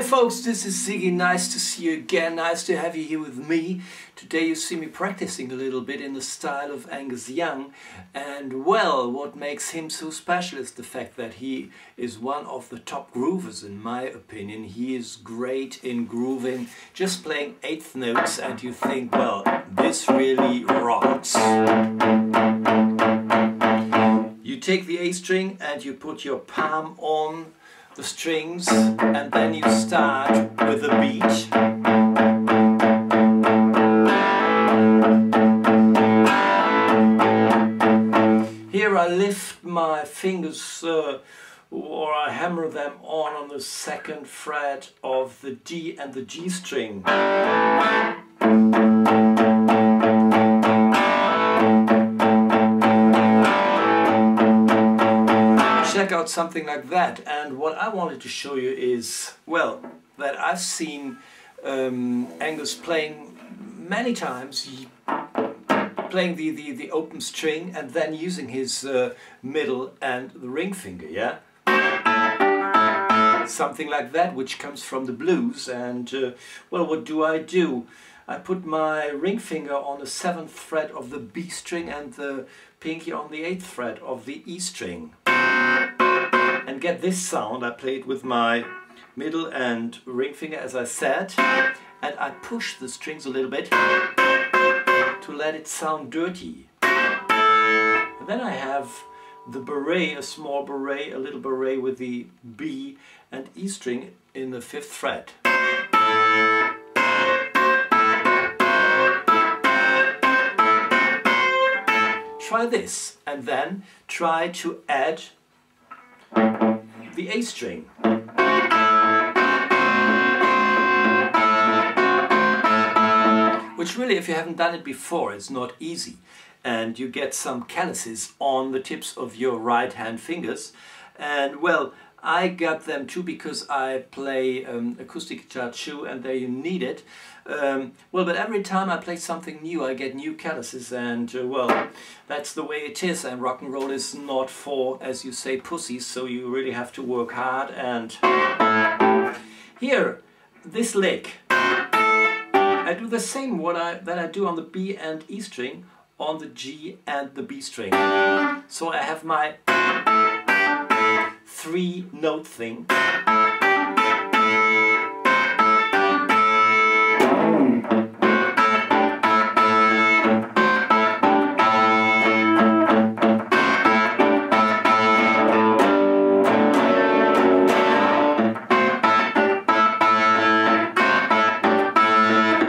folks, this is Siggi. Nice to see you again, nice to have you here with me. Today you see me practicing a little bit in the style of Angus Young, and well, what makes him so special is the fact that he is one of the top groovers in my opinion. He is great in grooving, just playing eighth notes, and you think, well, this really rocks. You take the A string and you put your palm on the strings, and then you start with a beat. Here I lift my fingers or I hammer them on the second fret of the D and the G string. Check out something like that. And what I wanted to show you is, well, that I've seen Angus playing many times, playing the open string and then using his middle and the ring finger, yeah? Something like that, which comes from the blues. And well, what do? I put my ring finger on the 7th fret of the B string and the pinky on the 8th fret of the E string. And get this sound. I play it with my middle and ring finger, as I said, and I push the strings a little bit to let it sound dirty. And then I have the beret, a small beret, a little beret with the B and E string in the 5th fret. Try this, and then try to add the A string. Which really, if you haven't done it before, it's not easy. And you get some calluses on the tips of your right hand fingers. And well, I got them too because I play acoustic guitar too, and there you need it. Well, but every time I play something new I get new calluses, and well, that's the way it is, and rock and roll is not for, as you say, pussies, so you really have to work hard. And here, this lick, I do the same that I do on the B and E string on the G and the B string. So I have my 3-note thing.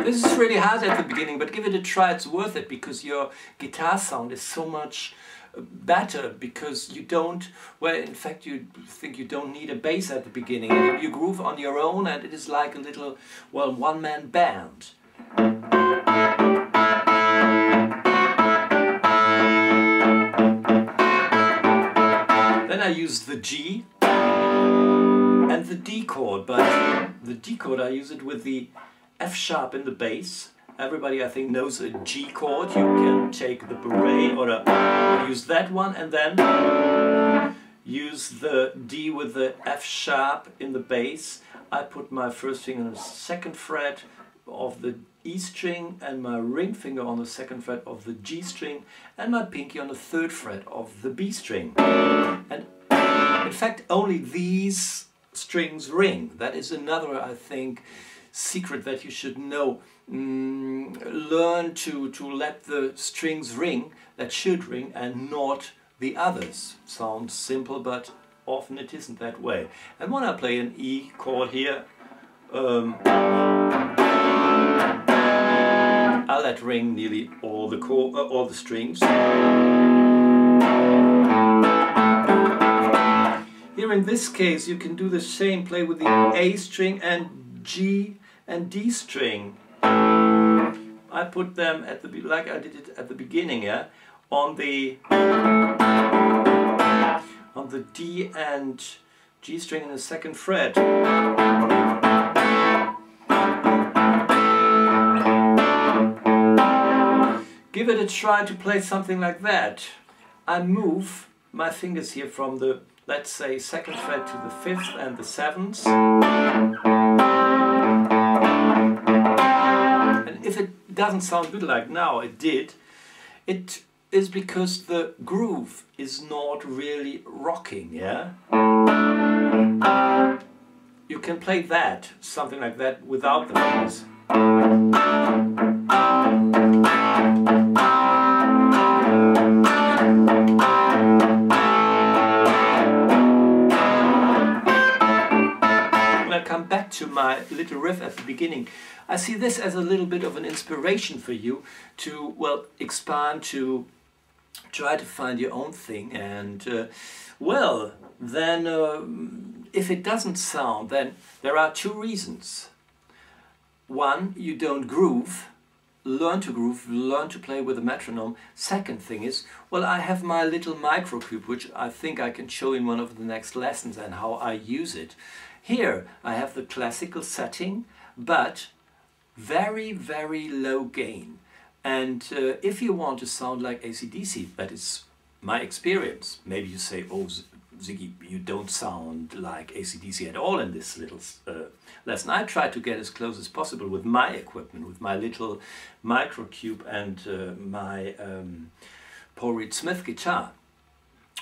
This is really hard at the beginning, but give it a try, it's worth it, because your guitar sound is so much better, because you don't, well, in fact you think you don't need a bass at the beginning. You groove on your own and it is like a little, well, one-man band. Then I use the G and the D chord, but the D chord I use it with the F sharp in the bass. Everybody, I think, knows a G chord. You can take the beret or use that one, and then use the D with the F sharp in the bass. I put my first finger on the 2nd fret of the E string and my ring finger on the 2nd fret of the G string and my pinky on the 3rd fret of the B string. And in fact, only these strings ring. That is another, I think, secret that you should know. Learn to let the strings ring that should ring and not the others. Sounds simple, but often it isn't that way. And when I play an E chord here, I let ring nearly all the strings. Here in this case you can do the same, play with the A string and G and D string. I put them at the, like I did it at the beginning, yeah, on the D and G string in the 2nd fret. Give it a try to play something like that. I move my fingers here from the, let's say, 2nd fret to the 5th and the 7th. doesn't sound good like now it did, it is because the groove is not really rocking, yeah? You can play that, something like that, without the fingers. Come back to my little riff at the beginning. I see this as a little bit of an inspiration for you to, well, expand, to try to find your own thing, and well, then if it doesn't sound, then there are two reasons. One, you don't groove. Learn to play with a metronome. Second thing is, well, I have my little microcube, which I think I can show in one of the next lessons and how I use it. Here I have the classical setting, but very, very low gain. And if you want to sound like AC/DC, that is my experience. Maybe you say, oh, Siggi, you don't sound like AC/DC at all in this little lesson. I try to get as close as possible with my equipment, with my little microcube and my Paul Reed Smith guitar.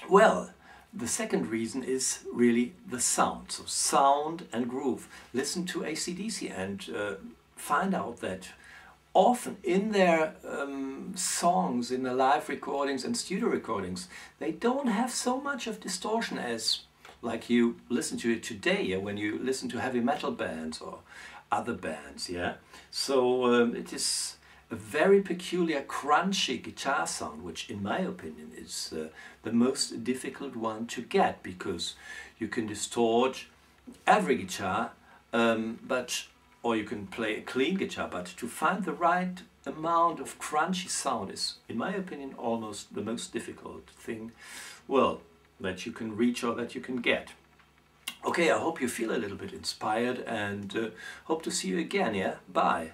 Well, the second reason is really the sound. So sound and groove. Listen to AC/DC and find out that often in their songs, in their live recordings and studio recordings, they don't have so much of distortion as like you listen to it today, when you listen to heavy metal bands or other bands, yeah? So it is a very peculiar crunchy guitar sound, which in my opinion is the most difficult one to get, because you can distort every guitar, or you can play a clean guitar, but to find the right amount of crunchy sound is, in my opinion, almost the most difficult thing, well, that you can reach or that you can get. Okay, I hope you feel a little bit inspired, and hope to see you again, yeah? Bye!